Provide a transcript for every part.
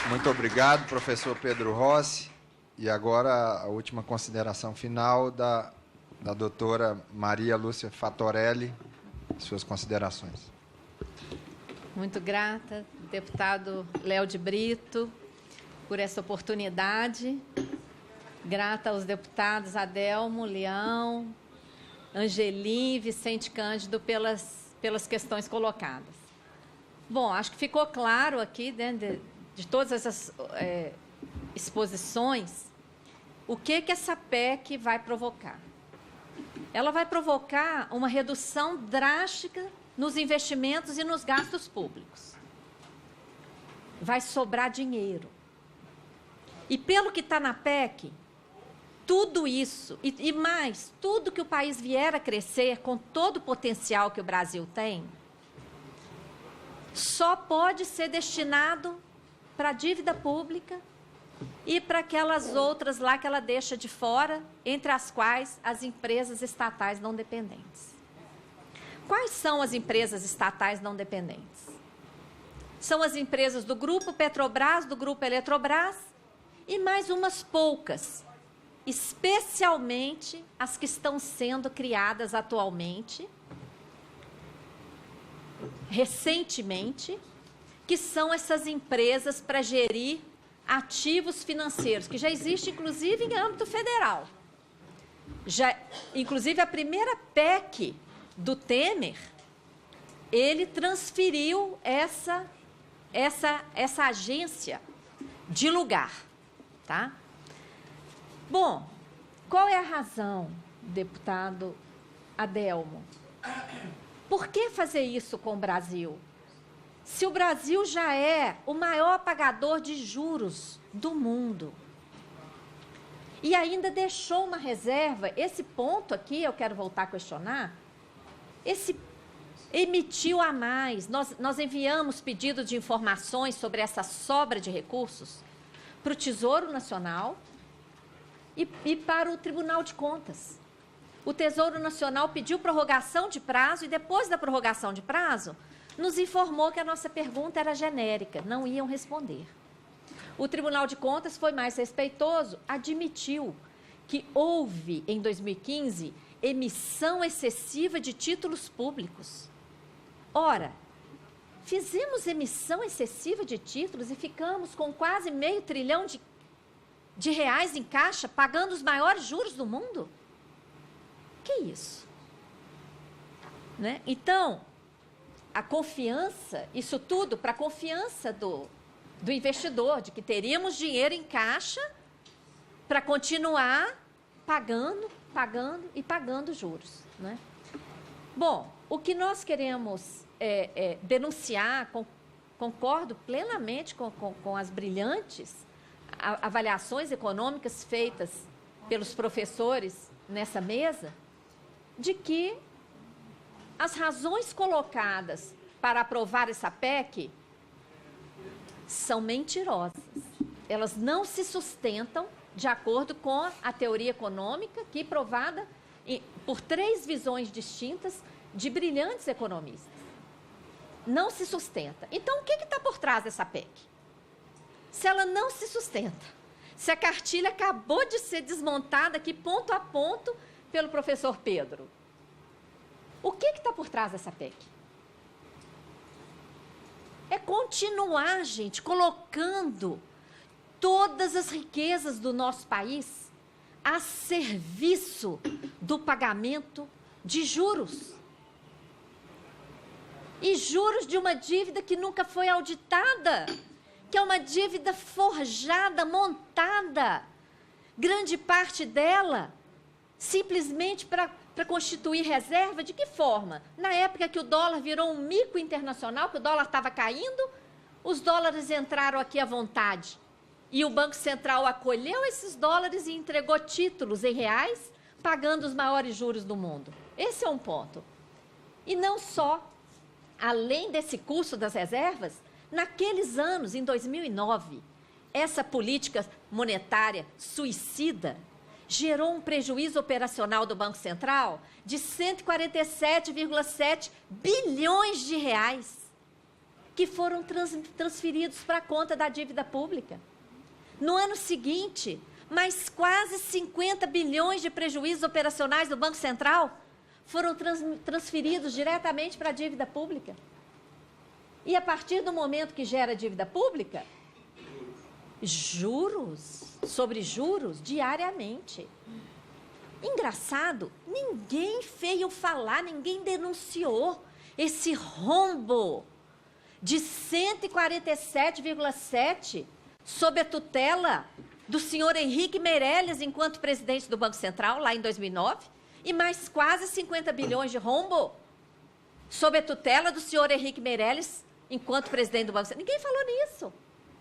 Muito obrigado, professor Pedro Rossi. E agora a última consideração final da doutora Maria Lúcia Fatorelli, suas considerações. Muito grata, deputado Léo de Brito, por essa oportunidade. Grata aos deputados Adelmo, Leão, Angelim e Vicente Cândido pelas questões colocadas. Bom, acho que ficou claro aqui, né, de todas essas exposições, o que essa PEC vai provocar. Ela vai provocar uma redução drástica nos investimentos e nos gastos públicos. Vai sobrar dinheiro. E pelo que está na PEC, tudo isso, e mais, tudo que o país vier a crescer, com todo o potencial que o Brasil tem, só pode ser destinado para a dívida pública e para aquelas outras lá que ela deixa de fora, entre as quais as empresas estatais não dependentes. Quais são as empresas estatais não dependentes? São as empresas do Grupo Petrobras, do Grupo Eletrobras e mais umas poucas, especialmente as que estão sendo criadas atualmente, recentemente, que são essas empresas para gerir ativos financeiros, que já existe, inclusive, em âmbito federal. Inclusive, a primeira PEC do Temer, ele transferiu essa agência de lugar. Tá? Bom, qual é a razão, deputado Adelmo? Por que fazer isso com o Brasil? Se o Brasil já é o maior pagador de juros do mundo e ainda deixou uma reserva, esse ponto aqui eu quero voltar a questionar, emitiu a mais. Nós enviamos pedido de informações sobre essa sobra de recursos para o Tesouro Nacional e para o Tribunal de Contas. O Tesouro Nacional pediu prorrogação de prazo e, depois da prorrogação de prazo, nos informou que a nossa pergunta era genérica, não iam responder. O Tribunal de Contas foi mais respeitoso, admitiu que houve, em 2015, emissão excessiva de títulos públicos. Ora, fizemos emissão excessiva de títulos e ficamos com quase R$500 bilhão de reais em caixa, pagando os maiores juros do mundo? Que isso? Né? Então, a confiança, isso tudo para a confiança do investidor, de que teríamos dinheiro em caixa para continuar pagando e pagando juros. Né? Bom, o que nós queremos denunciar, concordo plenamente com as brilhantes avaliações econômicas feitas pelos professores nessa mesa, de que as razões colocadas para aprovar essa PEC são mentirosas. Elas não se sustentam de acordo com a teoria econômica que provada por 3 visões distintas de brilhantes economistas. Não se sustenta. Então, o que está por trás dessa PEC? Se ela não se sustenta, se a cartilha acabou de ser desmontada aqui ponto a ponto pelo professor Pedro, o que está por trás dessa PEC? É continuar, gente, colocando todas as riquezas do nosso país a serviço do pagamento de juros. E juros de uma dívida que nunca foi auditada, que é uma dívida forjada, montada, grande parte dela simplesmente para constituir reserva. De que forma? Na época que o dólar virou um mico internacional, que o dólar estava caindo, os dólares entraram aqui à vontade. E o Banco Central acolheu esses dólares e entregou títulos em reais, pagando os maiores juros do mundo. Esse é um ponto. E não só, além desse custo das reservas, naqueles anos, em 2009, essa política monetária suicida gerou um prejuízo operacional do Banco Central de 147,7 bilhões de reais. que foram transferidos para a conta da dívida pública. No ano seguinte, mais quase 50 bilhões de prejuízos operacionais do Banco Central foram transferidos diretamente para a dívida pública. E a partir do momento que gera dívida pública, juros sobre juros diariamente. Engraçado, ninguém veio falar, ninguém denunciou esse rombo de 147,7 sob a tutela do senhor Henrique Meirelles enquanto presidente do Banco Central, lá em 2009, e mais quase 50 bilhões de rombo sob a tutela do senhor Henrique Meirelles enquanto presidente do Banco Central. Ninguém falou nisso.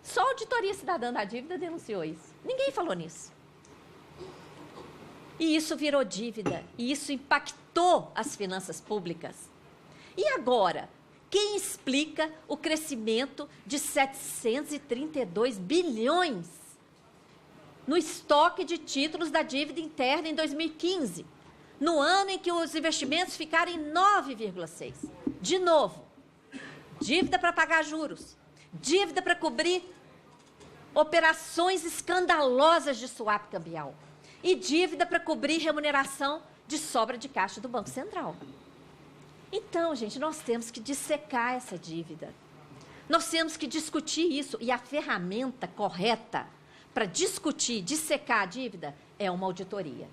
Só a Auditoria Cidadã da Dívida denunciou isso. Ninguém falou nisso. E isso virou dívida, e isso impactou as finanças públicas. E agora, quem explica o crescimento de 732 bilhões no estoque de títulos da dívida interna em 2015, no ano em que os investimentos ficaram em 9,6? De novo, dívida para pagar juros, dívida para cobrir operações escandalosas de swap cambial e dívida para cobrir remuneração de sobra de caixa do Banco Central. Então, gente, nós temos que dissecar essa dívida. Nós temos que discutir isso. E a ferramenta correta para discutir, dissecar a dívida é uma auditoria.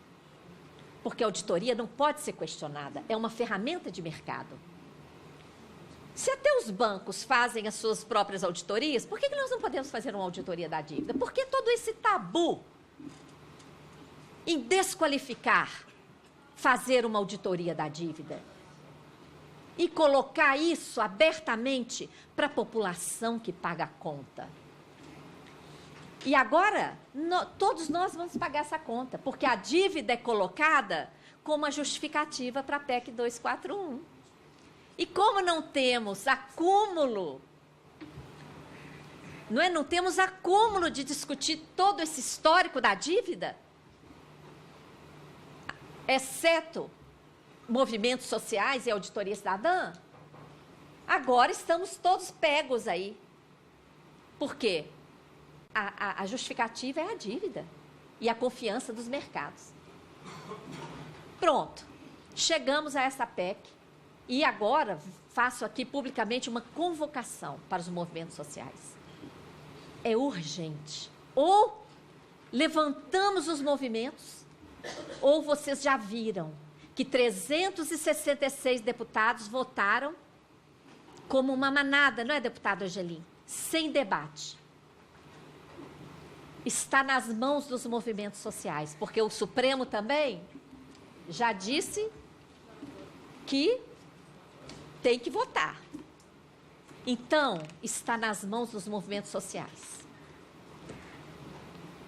Porque a auditoria não pode ser questionada, é uma ferramenta de mercado. Se até os bancos fazem as suas próprias auditorias, por que nós não podemos fazer uma auditoria da dívida? Por que todo esse tabu em desqualificar fazer uma auditoria da dívida? E colocar isso abertamente para a população que paga a conta. E agora, todos nós vamos pagar essa conta, porque a dívida é colocada como a justificativa para a PEC 241. E como não temos acúmulo, não temos acúmulo de discutir todo esse histórico da dívida, exceto movimentos sociais e auditoria cidadã, agora estamos todos pegos aí. Por quê? A justificativa é a dívida e a confiança dos mercados. Pronto, chegamos a essa PEC e agora faço aqui publicamente uma convocação para os movimentos sociais. É urgente. Ou levantamos os movimentos, ou vocês já viram que 366 deputados votaram como uma manada, não é, deputado Angelim? Sem debate. Está nas mãos dos movimentos sociais, porque o Supremo também já disse que tem que votar. Então, está nas mãos dos movimentos sociais.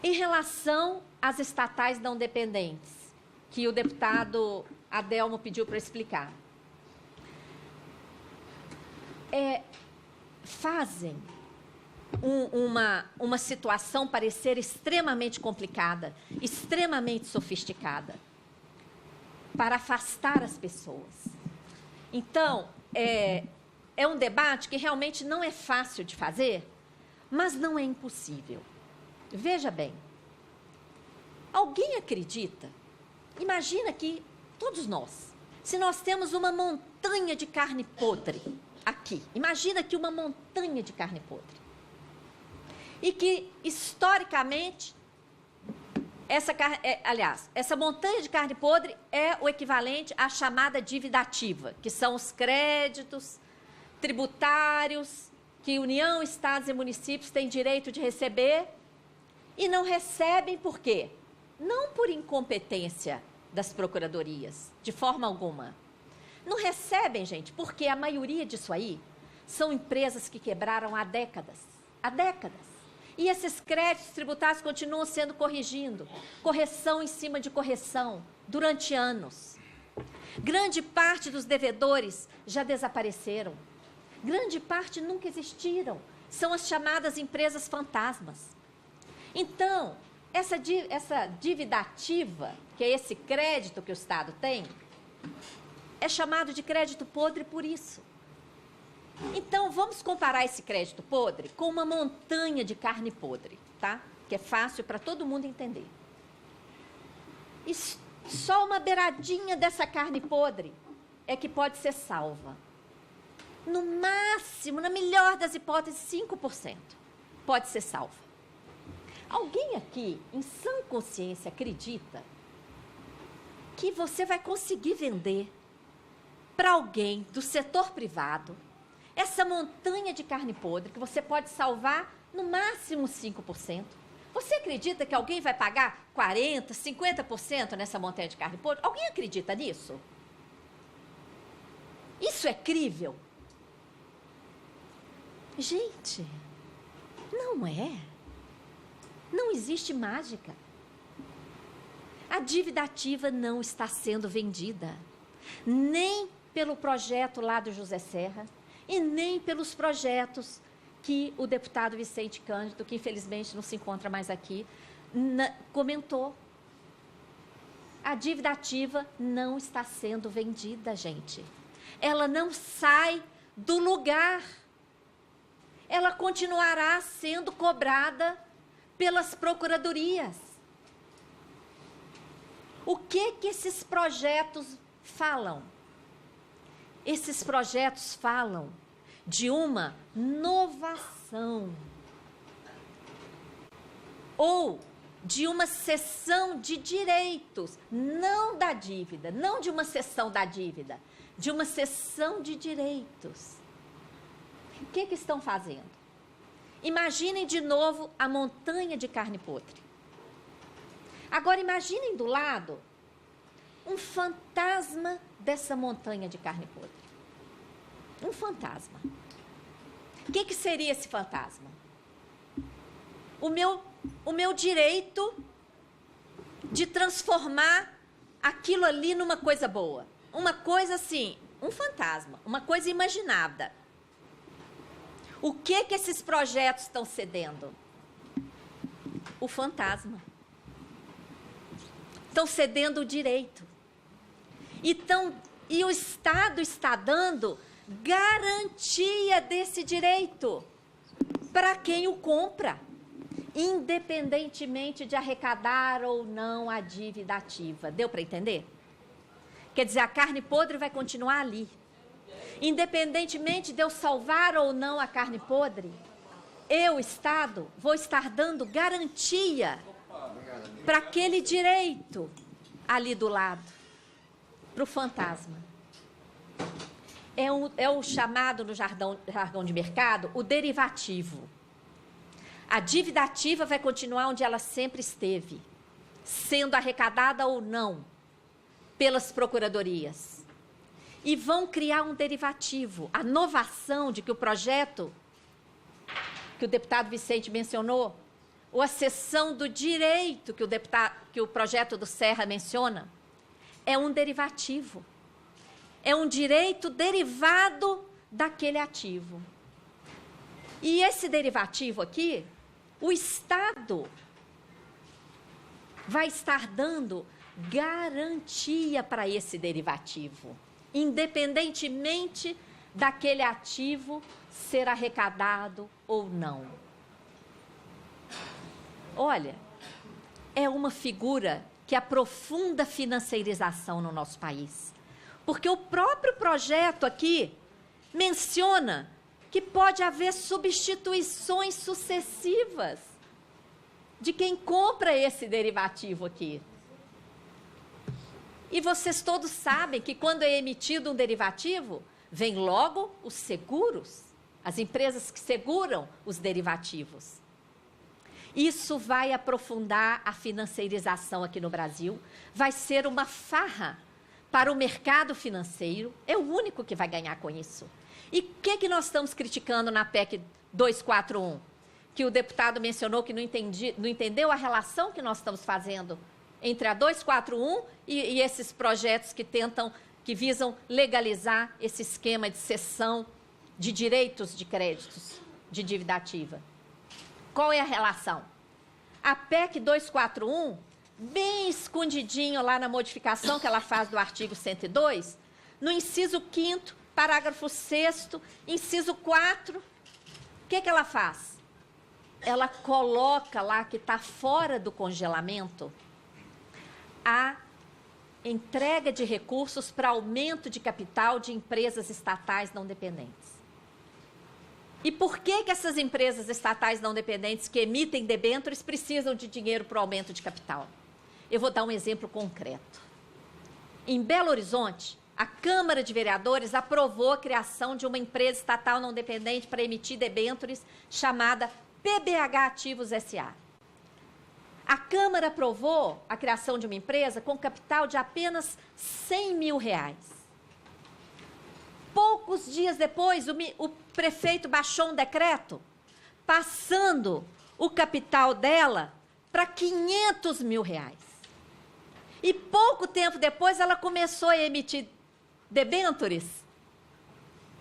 Em relação às estatais não dependentes, que o deputado Adelmo pediu para explicar. Fazem uma situação parecer extremamente complicada, extremamente sofisticada, para afastar as pessoas. Então, é um debate que realmente não é fácil de fazer, mas não é impossível. Veja bem, alguém acredita? Imagina que todos nós, se nós temos uma montanha de carne podre aqui, imagina que uma montanha de carne podre. E que, historicamente, essa montanha de carne podre é o equivalente à chamada dívida ativa, que são os créditos tributários que União, Estados e municípios têm direito de receber e não recebem por quê? Não por incompetência das procuradorias, de forma alguma. Não recebem, gente, porque a maioria disso aí são empresas que quebraram há décadas. Há décadas. E esses créditos tributários continuam sendo correção em cima de correção, durante anos. Grande parte dos devedores já desapareceram. Grande parte nunca existiram. São as chamadas empresas fantasmas. Então, essa dívida ativa, que é esse crédito que o Estado tem, é chamado de crédito podre por isso. Então, vamos comparar esse crédito podre com uma montanha de carne podre, tá? Que é fácil para todo mundo entender. E só uma beiradinha dessa carne podre é que pode ser salva. No máximo, na melhor das hipóteses, 5% pode ser salva. Alguém aqui, em sã consciência, acredita que você vai conseguir vender para alguém do setor privado essa montanha de carne podre que você pode salvar no máximo 5%? Você acredita que alguém vai pagar 40%, 50% nessa montanha de carne podre? Alguém acredita nisso? Isso é crível? Gente, não é. Não existe mágica. A dívida ativa não está sendo vendida, nem pelo projeto lá do José Serra e nem pelos projetos que o deputado Vicente Cândido, que infelizmente não se encontra mais aqui, comentou. A dívida ativa não está sendo vendida, gente. Ela não sai do lugar. Ela continuará sendo cobrada pelas procuradorias. O que esses projetos falam? Esses projetos falam de uma novação ou de uma cessão de direitos, não da dívida, não de uma cessão da dívida, de uma cessão de direitos. O que estão fazendo? Imaginem de novo a montanha de carne podre. Agora imaginem do lado um fantasma dessa montanha de carne podre. Um fantasma. O que seria esse fantasma? O meu direito de transformar aquilo ali numa coisa boa. Uma coisa assim, um fantasma, uma coisa imaginada. O que esses projetos estão cedendo? O fantasma. Estão cedendo o direito. E o Estado está dando garantia desse direito para quem o compra, independentemente de arrecadar ou não a dívida ativa. Deu para entender? Quer dizer, a carne podre vai continuar ali. Independentemente de eu salvar ou não a carne podre, eu, Estado, vou estar dando garantia para aquele direito ali do lado, para o fantasma. É o chamado no jargão de mercado, o derivativo. A dívida ativa vai continuar onde ela sempre esteve, sendo arrecadada ou não pelas procuradorias. E vão criar um derivativo. A novação de que o projeto, que o deputado Vicente mencionou, ou a cessão do direito que o projeto do Serra menciona, é um derivativo. É um direito derivado daquele ativo. E esse derivativo aqui, o Estado vai estar dando garantia para esse derivativo, independentemente daquele ativo ser arrecadado ou não. Olha, é uma figura que aprofunda a financeirização no nosso país. Porque o próprio projeto aqui menciona que pode haver substituições sucessivas de quem compra esse derivativo aqui. E vocês todos sabem que quando é emitido um derivativo, vem logo os seguros, as empresas que seguram os derivativos. Isso vai aprofundar a financeirização aqui no Brasil, vai ser uma farra para o mercado financeiro, é o único que vai ganhar com isso. E o que nós estamos criticando na PEC 241? Que o deputado mencionou que não entendeu a relação que nós estamos fazendo entre a 241 e esses projetos que visam legalizar esse esquema de cessão de direitos de créditos de dívida ativa. Qual é a relação? A PEC 241, bem escondidinho lá na modificação que ela faz do artigo 102, no inciso 5º, parágrafo 6º, inciso 4, o que ela faz? Ela coloca lá que está fora do congelamento a entrega de recursos para aumento de capital de empresas estatais não dependentes. E por que essas empresas estatais não dependentes que emitem debêntures precisam de dinheiro para o aumento de capital? Eu vou dar um exemplo concreto. Em Belo Horizonte, a Câmara de Vereadores aprovou a criação de uma empresa estatal não dependente para emitir debêntures chamada PBH Ativos S.A. A Câmara aprovou a criação de uma empresa com capital de apenas R$100 mil. Poucos dias depois, o prefeito baixou um decreto passando o capital dela para R$500 mil. E pouco tempo depois, ela começou a emitir debêntures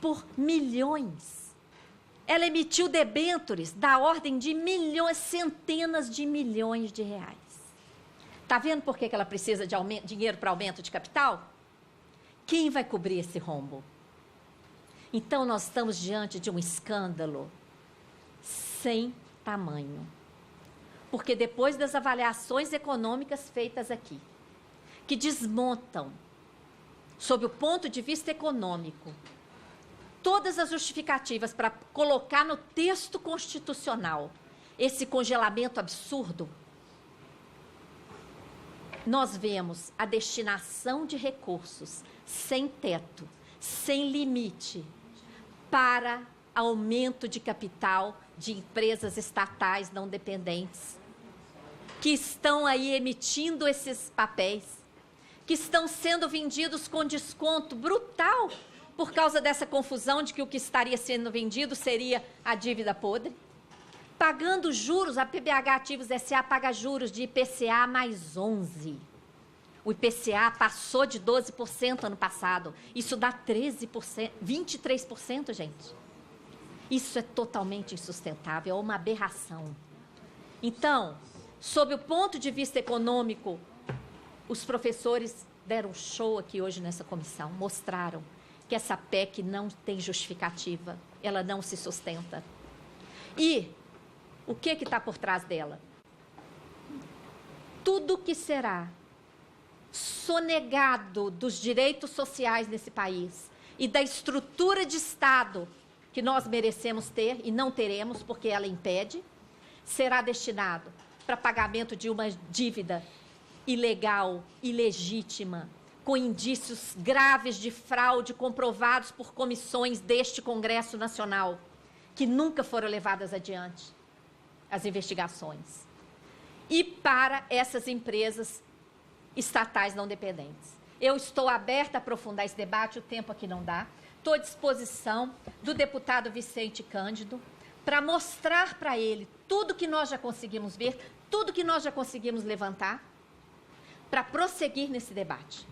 por milhões. Ela emitiu debêntures da ordem de milhões, centenas de milhões de reais. Está vendo por que ela precisa de dinheiro para aumento de capital? Quem vai cobrir esse rombo? Então, nós estamos diante de um escândalo sem tamanho. Porque depois das avaliações econômicas feitas aqui, que desmontam, sob o ponto de vista econômico, todas as justificativas para colocar no texto constitucional esse congelamento absurdo, nós vemos a destinação de recursos sem teto, sem limite, para aumento de capital de empresas estatais não dependentes, que estão aí emitindo esses papéis, que estão sendo vendidos com desconto brutal por causa dessa confusão de que o que estaria sendo vendido seria a dívida podre, pagando juros. A PBH Ativos S.A. paga juros de IPCA mais 11%. O IPCA passou de 12% ano passado. Isso dá 13%, 23%, gente. Isso é totalmente insustentável, é uma aberração. Então, sob o ponto de vista econômico, os professores deram um show aqui hoje nessa comissão, mostraram que essa PEC não tem justificativa, ela não se sustenta. E o que está por trás dela? Tudo que será sonegado dos direitos sociais nesse país e da estrutura de Estado que nós merecemos ter e não teremos porque ela impede, será destinado para pagamento de uma dívida ilegal, ilegítima, com indícios graves de fraude comprovados por comissões deste Congresso Nacional, que nunca foram levadas adiante as investigações. E para essas empresas estatais não dependentes. Eu estou aberta a aprofundar esse debate, o tempo aqui não dá. Estou à disposição do deputado Vicente Cândido para mostrar para ele tudo que nós já conseguimos ver, tudo que nós já conseguimos levantar, para prosseguir nesse debate.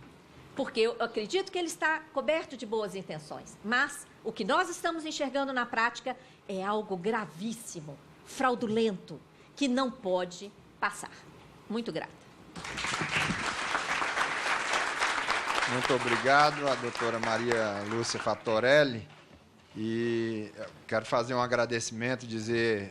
Porque eu acredito que ele está coberto de boas intenções, mas o que nós estamos enxergando na prática é algo gravíssimo, fraudulento, que não pode passar. Muito grata. Muito obrigado à doutora Maria Lúcia Fattorelli. E quero fazer um agradecimento, dizer